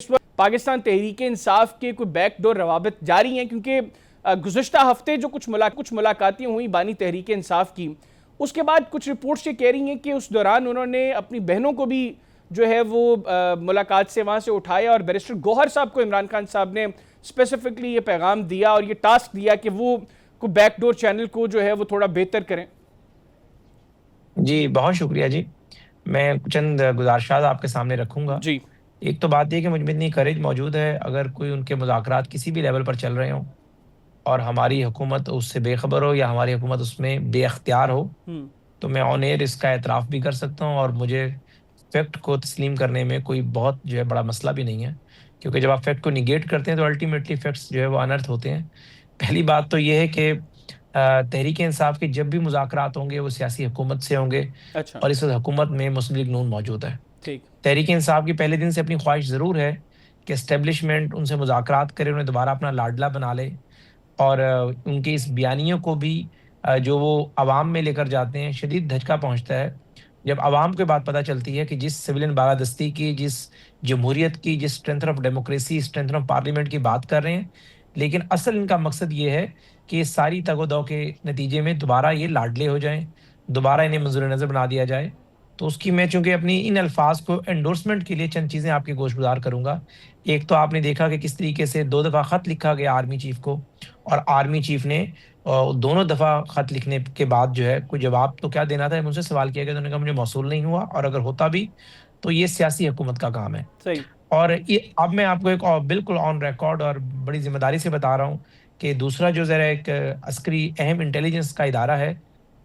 इस वक्त पाकिस्तान तहरीक इंसाफ के कोई बैकडोर रवाबित जारी हैं, क्योंकि गुज़श्ता हफ्ते जो कुछ मुलाकातें हुई बानी तहरीक इंसाफ की, उसके बाद कुछ रिपोर्ट्स ये कह रही हैं कि उस दौरान उन्होंने अपनी बहनों को भी जो है वो मुलाकात से वहाँ से उठाया और बैरिस्टर गौहर साहब को इमरान खान साहब ने स्पेसिफिकली ये पैगाम दिया और ये टास्क दिया कि वो को बैकडोर चैनल को जो है वो थोड़ा बेहतर करें। जी, बहुत शुक्रिया जी। मैं चंद गुज़ारिशात आपके सामने रखूँगा। जी। एक तो बात ये है कि मुझ में इतनी करेज मौजूद है, अगर कोई उनके मुज़ाकरात किसी भी लेवल पर चल रहे हों और हमारी हुकूमत उससे बेखबर हो या हमारी हुकूमत उसमें बेअख्तियार हो, हम्म। तो मैं ऑन एयर इसका एतराफ़ भी कर सकता हूँ और मुझे फैक्ट को तस्लीम करने में कोई बहुत जो है बड़ा मसला भी नहीं है। क्योंकि जब आप फैक्ट को नेगेट करते हैं तो अल्टीमेटली फैक्ट्स जो है वो अनर्थ होते हैं। पहली बात तो ये है कि तहरीक इंसाफ के जब भी मुज़ाकरात होंगे वो सियासी हुकूमत से होंगे अच्छा। और इस वक़्त हुकूमत में मुस्लिम लीग नून मौजूद है। ठीक। तहरीक इंसाफ की पहले दिन से अपनी ख्वाहिश ज़रूर है कि एस्टेब्लिशमेंट उनसे मुज़ाकरात करे, उन्हें दोबारा अपना लाडला बना ले और उनकी इस बयानियों को भी जो वो अवाम में लेकर जाते हैं, शदीद धचका पहुँचता है। जब अवाम को ये बात पता चलती है कि जिस सिविलियन बालादस्ती की, जिस जमहूरियत की, जिस strength of democracy, strength of parliament की बात कर रहे हैं, लेकिन असल इनका मकसद ये है कि इस सारी तगो-दो के नतीजे में दोबारा ये लाडले हो जाएँ, दोबारा इन्हें मंज़ूर-ए-नज़र बना दिया जाए। तो उसकी मैं चूँकि अपनी इन अल्फ़ाज़ को एंडोर्समेंट के लिए चंद चीज़ें आपके गोशगुज़ार करूँगा। एक तो आपने देखा कि किस तरीके से 2 दफ़ा ख़त लिखा गया आर्मी चीफ़ को और आर्मी चीफ़ ने दोनों दफ़ा ख़त लिखने के बाद जो है कोई जवाब तो क्या देना था, मुझसे सवाल किया गया तो उन्होंने कहा मुझे मौसूल नहीं हुआ और अगर होता भी तो ये सियासी हुकूमत का काम है। सही। और ये अब मैं आपको एक और बिल्कुल ऑन रिकॉर्ड और बड़ी ज़िम्मेदारी से बता रहा हूँ कि दूसरा जो ज़रा एक अस्करी अहम इंटेलिजेंस का इदारा है,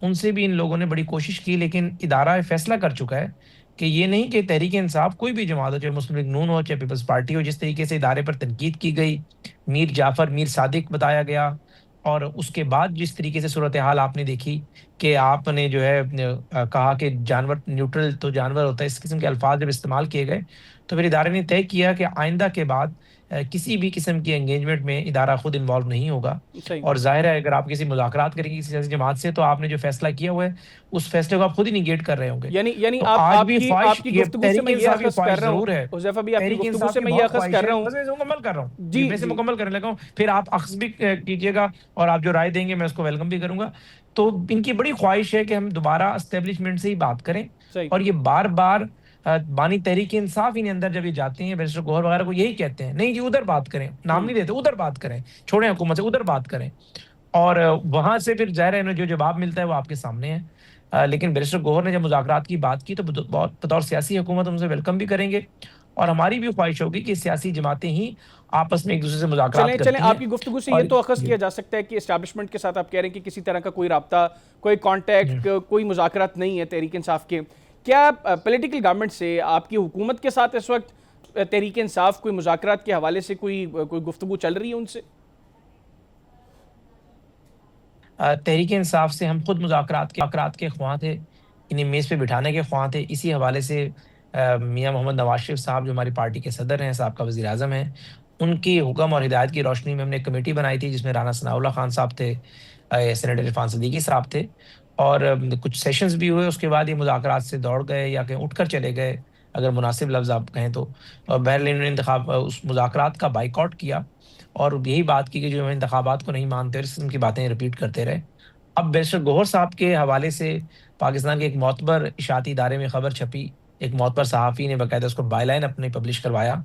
उनसे भी इन लोगों ने बड़ी कोशिश की, लेकिन इदारा फैसला कर चुका है कि ये नहीं कि तहरीक-ए-इंसाफ कोई भी जमात हो, चाहे मुस्लिम लीग नून हो, चाहे पीपल्स पार्टी हो, जिस तरीके से इदारे पर तनकीद की गई, मीर जाफ़र, मीर सादिक बताया गया और उसके बाद जिस तरीके से सूरत-ए-हाल आपने देखी कि आपने जो है कहा कि जानवर न्यूट्रल तो जानवर होता है, इस किस्म के अल्फ़ाज़ जब इस्तेमाल किए गए, तो फिर इदारे ने तय किया कि आइंदा के बाद किसी भी किस्म की एंगेजमेंट में इदारा खुद इन्वॉल्व नहीं होगा। सही। और ज़ाहिर है अगर आप किसी मुज़ाकरात करेंगे किसी सियासी जमात से तो आपने जो फ़ैसला किया हुआ है, उस फ़ैसले को आप खुद ही नेगेट कर रहे होंगे। यानी यानी तो आप आज भी आपकी ख्वाहिश आपकी ये गुफ्तगू से मैं ये तहरीक-ए-इंसाफ की अखज़ कर ख्वाहिश रहा हूँ, ज़रूर है। हुज़ैफ़ा भाई, आपकी गुफ्तगू तहरीक-ए-इंसाफ से की मैं ये बहुत अखज़ ख्वाहिश कर है, रहा हूँ। बस मैं इसे मुकम्मल कर रहा हूँ। जी, जी मैं इसे जी। मुकम्मल करने लगा हूँ, फिर आप अख़्ज़ भी कीजिएगा और आप जो राय देंगे मैं उसको वेलकम भी करूँगा। तो इनकी बड़ी ख्वाहिश है कि हम दोबारा एस्टेब्लिशमेंट से ही बात करें सही। और ये बार-बार बानी तहरीक-ए-इंसाफ ही ने अंदर जब ये जाते हैं, बैरिस्टर गौहर वगैरह को यही कहते हैं, नहीं जी उधर बात करें, नाम हम्म। नहीं देते, उधर बात करें, छोड़ें हुकूमत से, उधर बात करें। और वहाँ से फिर ज़ाहिर है इन्हें जो जवाब मिलता है वो आपके सामने है। लेकिन बैरिस्टर गौहर ने जब मुज़ाकरात की बात की तो बहुत बतौर सियासी हुकूमत हम उसे वेलकम भी करेंगे और हमारी भी ख्वाहिश होगी कि सियासी जमातें ही आपस में एक-दूसरे से मुज़ाकरात चलें चलें, करती हैं आपकी गुफ्तगू से ये और तो अखज़ जी, किया जा सकता है कि एस्टैब्लिशमेंट के साथ आप कह रहे हैं कि किसी तरह का कोई राब्ता, कोई जी। कॉन्टैक्ट, कोई मुज़ाकरात नहीं है तहरीक इंसाफ के। क्या पॉलिटिकल गवर्नमेंट से आपकी हुकूमत के साथ इस वक्त तहरीक इंसाफ कोई मुज़ाकरात के हवाले से कोई गुफ्तगू चल रही है उनसे? तहरीक इंसाफ से हम खुद मुज़ाकरात के ख्वाह थे, इन्हें मेज़ पे बिठाने के ख्वाह थे। इसी हवाले से मियाँ मोहम्मद नवाज़ शरीफ साहब जो हमारी पार्टी के सदर हैं, साबका वज़ीर-ए-आज़म हैं, उनकी हुक्म और हिदायत की रोशनी में हमने एक कमेटी बनाई थी जिसमें राना सनाउल्लाह खान साहब थे, सेनेटर इरफ़ान सिद्दीकी साहब थे और कुछ सेशंस भी हुए, उसके बाद ये मुज़ाकरात से दौड़ गए या कहीं उठकर चले गए, अगर मुनासिब लफ़्ज़ आप कहें तो। बहरहाल इन्होंने उस मुज़ाकरात का बायकॉट किया और यही बात की कि जो हम इंतखाबात को नहीं मानते और इस किस्म की बातें रिपीट करते रहे। अब बैरिस्टर गौहर साहब के हवाले से पाकिस्तान के एक मोतबर इशाअती इदारे में खबर छपी, एक मोतबर सहाफ़ी ने बाकायदा उसको बायलाइन अपनी पब्लिश करवाया।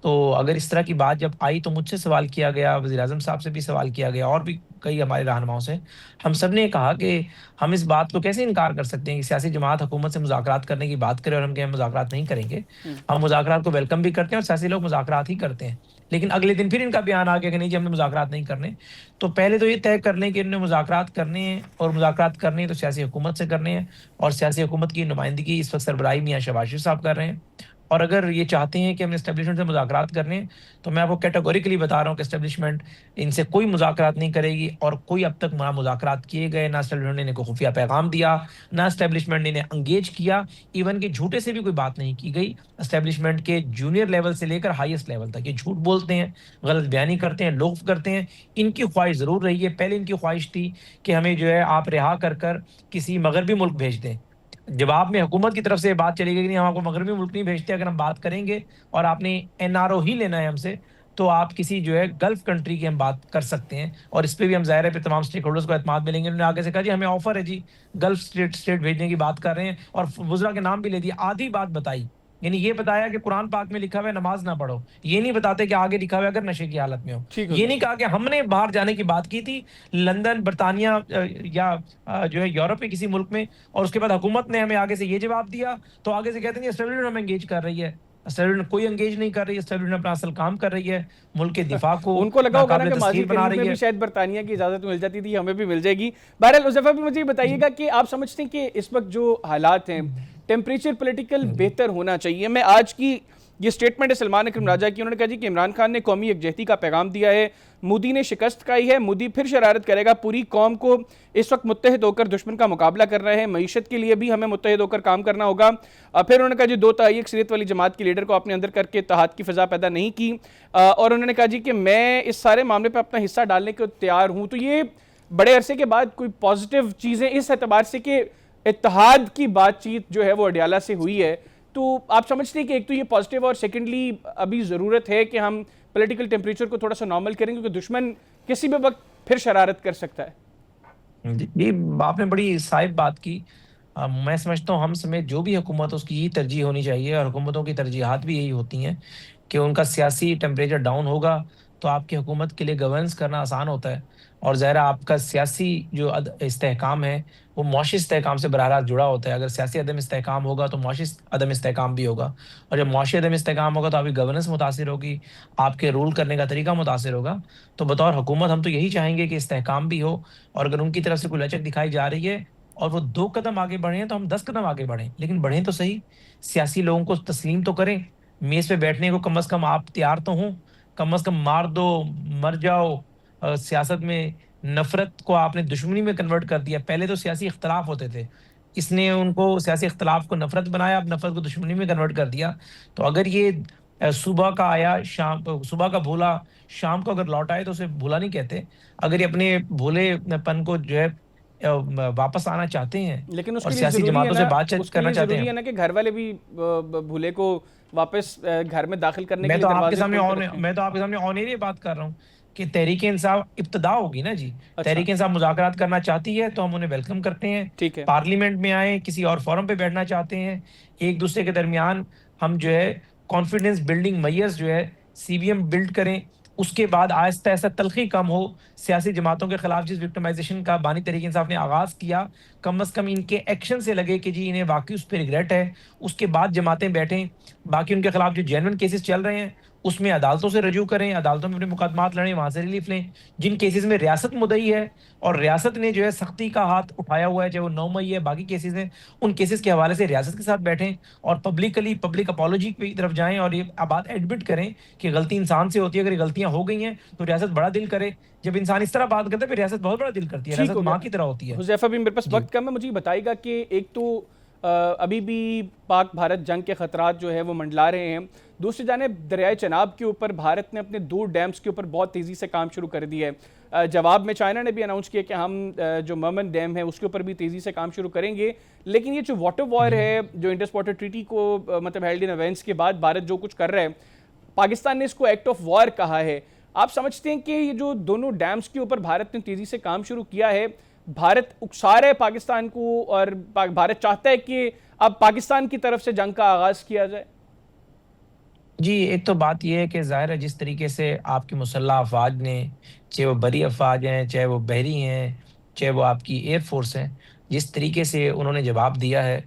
तो अगर इस तरह की बात जब आई तो मुझसे सवाल किया गया, वज़ीर-ए-आज़म साहब से भी सवाल किया गया और भी कई हमारे रहनुमाओं से। हम सब ने कहा कि हम इस बात को कैसे इनकार कर सकते हैं कि सियासी जमात हुकूमत से मुज़ाकरात करने की बात करे और हम कहें मुज़ाकरात नहीं करेंगे। हम्म। हम मुज़ाकरात को वेलकम भी करते हैं और सियासी लोग मुज़ाकरात ही करते हैं। लेकिन अगले दिन फिर इनका बयान आ गया कि नहीं जी हमने मुज़ाकरात नहीं करने। तो पहले तो ये तय कर लें कि इन्होंने मुज़ाकरात करने हैं और मुज़ाकरात करने हैं तो सियासी हुकूमत से करने हैं और सियासी हुकूमत की नुमाइंदगी इस वक़्त सरबराही मियाँ शहबाज शरीफ साहब कर रहे हैं। और अगर ये चाहते हैं कि हमने एस्टेब्लिशमेंट से मुज़ाकरात करने हैं, तो मैं आपको कैटेगोरिकली बता रहा हूँ कि एस्टेब्लिशमेंट इनसे कोई मुज़ाकरात नहीं करेगी और कोई अब तक ना मुज़ाकरात किए गए, ना एस्टेब्लिशमेंट ने इनको खुफिया पैगाम दिया, ना एस्टेब्लिशमेंट ने इन्हें एंगेज किया, इवन कि झूठे से भी कोई बात नहीं की गई। एस्टेब्लिशमेंट के जूनियर लेवल से लेकर हाईएस्ट लेवल तक ये झूठ बोलते हैं, गलत बयानी करते हैं, लोफ करते हैं। इनकी ख्वाहिश ज़रूर रही है, पहले इनकी ख्वाहिश थी कि हमें जो है आप रिहा कर किसी मगरबी मुल्क भेज दें। जवाब में हुकूमत की तरफ से बात चली गई कि नहीं, हम आपको मगरबी मुल्क नहीं भेजते, अगर हम बात करेंगे और आपने एनआरओ ही लेना है हमसे, तो आप किसी जो है गल्फ कंट्री की हम बात कर सकते हैं। और इस पे भी हम ज़ाहिर है फिर तमाम स्टेक होल्डर्स को एतमाद मिलेंगे। उन्होंने आगे से कहा जी हमें ऑफर है जी, गल्फ स्टेट भेजने की बात कर रहे हैं, और वुज़रा के नाम भी ले दिए। आधी बात बताई, यानी ये बताया कि कुरान पाक में लिखा हुआ है नमाज ना पढ़ो, ये नहीं बताते कि आगे लिखा हुआ है अगर नशे की हालत में हो। ठीक हो ये गया। नहीं कहा कि हमने बाहर जाने की बात की थी, लंदन, बर्तानिया या जो है यूरोप में किसी मुल्क में, और उसके बाद हुकूमत ने हमें आगे से ये जवाब दिया, तो आगे से कहते हैं एस्टेब्लिशमेंट हमें एंगेज कर रही है। एस्टेब्लिशमेंट कोई एंगेज नहीं कर रही है, एस्टेब्लिशमेंट अपना असल काम कर रही है, मुल्क के दिफा को उनको लगा होगा ना नाकाबिल कि माजी तस्खीर बना करीब में रही भी है। शायद बरतानिया की इजाजत मिल जाती थी, हमें भी मिल जाएगी। बहरहाल उज़ैफा भी मुझे ये बताइएगा कि आप समझते हैं कि इस वक्त जो हालात हैं, टेम्परेचर पॉलिटिकल बेहतर होना चाहिए। मैं आज की ये स्टेटमेंट है सलमान अकरम राजा की, उन्होंने कहा जी कि इमरान खान ने कौमी यकजहती का पैगाम दिया है, मोदी ने शिकस्त खाई है, मोदी फिर शरारत करेगा, पूरी कौम को इस वक्त मुत्तहिद होकर दुश्मन का मुकाबला कर रहे हैं, मईशत के लिए भी हमें मुत्तहिद होकर काम करना होगा। फिर उन्होंने कहा जी 2 तिहाई अक्सरियत वाली जमात के लीडर को अपने अंदर करके इत्तेहाद की फ़िज़ा पैदा नहीं की, और उन्होंने कहा जी कि मैं इस सारे मामले पर अपना हिस्सा डालने को तैयार हूँ। तो ये बड़े अरसे के बाद कोई पॉजिटिव चीज़ें इस एतबार से कि इत्तेहाद की बातचीत जो है वो अडियाला से हुई है, तो आप समझते हैं कि एक तो ये पॉजिटिव, और सेकेंडली अभी ज़रूरत है कि हम पॉलिटिकल टेम्परेचर को थोड़ा सा नॉर्मल करें, क्योंकि दुश्मन किसी भी वक्त फिर शरारत कर सकता है। जी, ये आपने बड़ी साहिब बात की। मैं समझता हूँ हम समेत जो भी हुकूमत है उसकी यही तरजीह होनी चाहिए, और हुकूमतों की तरजीहात भी यही होती हैं कि उनका सियासी टेम्परेचर डाउन होगा तो आपकी हुकूमत के लिए गवर्नेंस करना आसान होता है। और ज़ाहिर है आपका सियासी जो इस्तेहकाम है वो मुआशी इस्तेहकाम से बराह रास्त जुड़ा होता है। अगर सियासी अदम इस्तेहकाम होगा तो मुआशी अदम इस्तेहकाम भी होगा, और जब मुआशी अदम इस्तेहकाम होगा तो आपकी गवर्नेंस मुतासिर होगी, आपके रूल करने का तरीका मुतासिर होगा। तो बतौर हुकूमत हम तो यही चाहेंगे कि इस्तेहकाम भी हो, और अगर उनकी तरफ से कोई लचक दिखाई जा रही है और वो 2 कदम आगे बढ़े हैं तो हम 10 कदम आगे बढ़ें, लेकिन बढ़ें तो सही। सियासी लोगों को तस्लीम तो करें, मेज़ पे बैठने को कम से कम आप तैयार तो हों। कम से कम मार दो, मर जाओ। सियासत में नफ़रत को आपने दुश्मनी में कन्वर्ट कर दिया। पहले तो सियासी इख्तिलाफ होते थे, इसने उनको सियासी इख्तिलाफ को नफ़रत बनाया, अब नफ़रत को दुश्मनी में कन्वर्ट कर दिया। तो अगर ये सुबह का आया शाम, सुबह का भूला शाम को अगर लौट आए तो उसे भूला नहीं कहते। अगर ये अपने भोलेपन को जो है वापस आना चाहते हैं लेकिन और उसके लिए सियासी ज़रूरी है जमातों ना, से बातचीत उसके करना लिए चाहते ज़रूरी है हैं। ना कि घर वाले भी भूले को वापस घर में दाखिल करने के मैं लिए तो आपके दरवाजे सामने खोल कर ऑन रखें। मैं तो आपके सामने ऑन एयर बात कर रहा हूँ कि तहरीक इंसाफ इब्तदा होगी ना जी। अच्छा, तहरीक इंसाफ मुज़ाकरात करना चाहती है तो हम उन्हें वेलकम करते हैं। ठीक है। पार्लियामेंट में आए, किसी और फोरम पे बैठना चाहते हैं, एक दूसरे के दरमियान हम जो है कॉन्फिडेंस बिल्डिंग मैयर्स जो है सीबीएम बिल्ड करें। उसके बाद आहिस्ता आहिस्ता तलखी कम हो। सियासी जमातों के खिलाफ जिस विक्टिमाइजेशन का बानी तहरीक इंसाफ ने आगाज किया, कम से कम इनके एक्शन से लगे कि जी इन्हें वाकई उस पर रिग्रेट है। उसके बाद जमातें बैठें, बाकी उनके खिलाफ जो जेन्युइन केसेस चल रहे हैं उसमें अदालतों से रजू करें, अदालतों में अपने मुकदमात लड़ें, वहां से रिलीफ लें। जिन केसेस में रियासत मुद्दई है और रियासत ने जो है सख्ती का हाथ उठाया हुआ है, चाहे वो 9 मई है, बाकी केसेस हैं, उन केसेस के हवाले से रियासत के साथ बैठें और पब्लिकली पब्लिक अपॉलॉजी की तरफ जाएं और ये बात एडमिट करें कि गलती इंसान से होती है। अगर ये गलतियां हो गई हैं तो रियासत बड़ा दिल करे। जब इंसान इस तरह बात करता है फिर रियासत बहुत बड़ा दिल करती है, ठीक रियासत हो गया। माँ की तरह होती है। हुज़ैफा भी, मेरे पास जी। वक्त कम है, मुझे ये बताइएगा कि एक तो अभी भी पाक भारत जंग के खतरात जो है वो मंडला रहे हैं, दूसरी जानिब दरियाए चनाब के ऊपर भारत ने अपने 2 डैम्स के ऊपर बहुत तेज़ी से काम शुरू कर दिया है। जवाब में चाइना ने भी अनाउंस किया कि हम जो मर्मन डैम है उसके ऊपर भी तेज़ी से काम शुरू करेंगे। लेकिन ये जो वाटर वॉर है, जो इंडस वाटर ट्रीटी को मतलब हेल्ड इन अवेंस के बाद भारत जो कुछ कर रहा है, पाकिस्तान ने इसको एक्ट ऑफ वॉर कहा है। आप समझते हैं कि ये जो दोनों डैम्स के ऊपर भारत ने तेज़ी से काम शुरू किया है, भारत उकसा रहा है पाकिस्तान को, और भारत चाहता है कि अब पाकिस्तान की तरफ से जंग का आगाज किया जाए? जी, एक तो बात ये है कि ज़ाहिर है जिस तरीके से आपकी मुसल्लह अफ़वाज ने, चाहे वो बरी अफ़वाज हैं, चाहे वो बहरी हैं, चाहे वो आपकी एयर फ़ोर्स हैं, जिस तरीके से उन्होंने जवाब दिया है,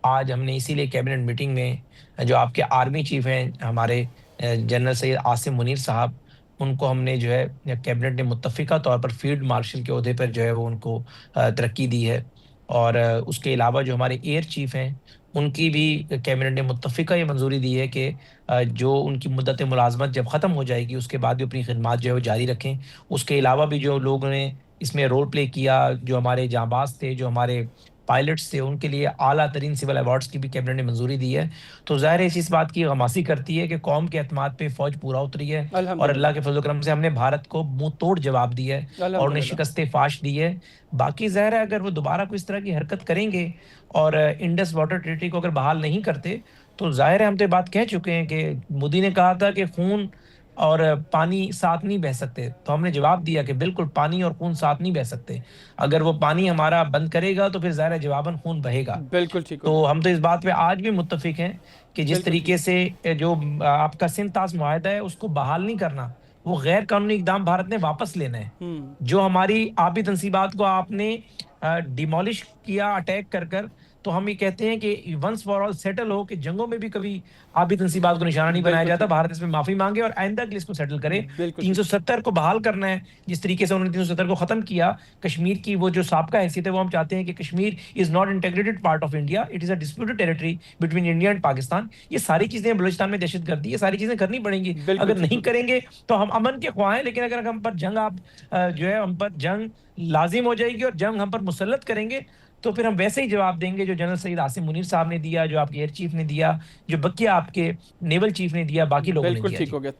आज हमने इसीलिए कैबिनेट मीटिंग में जो आपके आर्मी चीफ़ हैं हमारे जनरल सैयद आसिम मुनीर साहब, उनको हमने जो है कैबिनेट ने मुत्तफ़िक़ा तौर पर फ़ील्ड मार्शल के ओहदे पर जो है वो उनको तरक्की दी है। और उसके अलावा जो हमारे एयर चीफ़ हैं, उनकी भी कैबिनेट ने मुत्तफ़िक़ा ये मंज़ूरी दी है कि जो उनकी मुद्दत मुलाज़मत जब ख़त्म हो जाएगी उसके बाद भी अपनी ख़िदमत जो है वो जारी रखें। उसके अलावा भी जो लोगों ने इसमें रोल प्ले किया, जो हमारे जाँबाज़ थे, जो हमारे पायलट्स थे उनके लिए आला तरीन सिविल अवार्ड्स की भी कैबिनेट ने मंजूरी दी है। तो ज़ाहिर है इस बात की गमासी करती है कि कौम के एतमाद पे फ़ौज पूरा उतरी है और अल्लाह अल्हम्दुलिल्लाह। के फजल करम से हमने भारत को मुंह तोड़ जवाब दिया है और उन्हें अल्हम्दुलिल्लाह। शिकस्त फाश दी है। बाकी ज़ाहिर है अगर वो दोबारा कोई इस तरह की हरकत करेंगे और इंडस वाटर ट्रीटी को अगर बहाल नहीं करते, तो ज़ाहिर है हम तो ये बात कह चुके हैं कि मोदी ने कहा था कि खून और पानी साथ नहीं बह सकते। तो हमने जवाब दिया कि बिल्कुल पानी और खून साथ नहीं बह सकते। अगर वो पानी हमारा बंद करेगा तो फिर ज़ाहिर है जवाबन खून बहेगा। बिल्कुल ठीक हो तो गया। हम तो इस बात पे आज भी मुत्तफ़िक हैं कि जिस बिल्कुल ठीक। तरीके से जो आपका सिंध-ताश मुआहदा है उसको बहाल नहीं करना, वो गैर कानूनी इक़दाम भारत ने वापस लेना है। हुँ। जो हमारी आबी तंसीबात को आपने डिमोलिश किया अटैक कर, तो हम ये कहते हैं कि वन्स फॉर ऑल सेटल हो कि जंगों में भी कभी आबी तंसीबात को निशाना नहीं बनाया बिल्कुल जाता। ठीक। भारत इसमें माफ़ी माँगे और आइंदा के लिए इसको सेटल करे। बिल्कुल ठीक। 370 को बहाल करना है, जिस तरीके से उन्होंने 370 को ख़त्म किया। कश्मीर की वो जो साबका हैसियत है वो हम चाहते हैं कि Kashmir is not integrated part of India, it is a disputed territory between India and Pakistan. ये सारी चीज़ें बलूचिस्तान में दहशतगर्दी, ये सारी चीज़ें करनी पड़ेंगी। बिल्कुल अगर ठीक नहीं हो गया। करेंगे तो हम अमन के ख्वाह हैं, लेकिन अगर हम पर जंग आप जो है हम पर जंग लाज़िम हो जाएगी और जंग हम पर मुसल्लत करेंगे, तो फिर हम वैसे ही जवाब देंगे जो जनरल सईद आसिम मुनीर साहब ने दिया, जो आपके एयर चीफ ने दिया, जो बकिया आपके नेवल चीफ ने दिया, बाकी लोगों ने बिल्कुल दिया। ठीक जी। हो गया।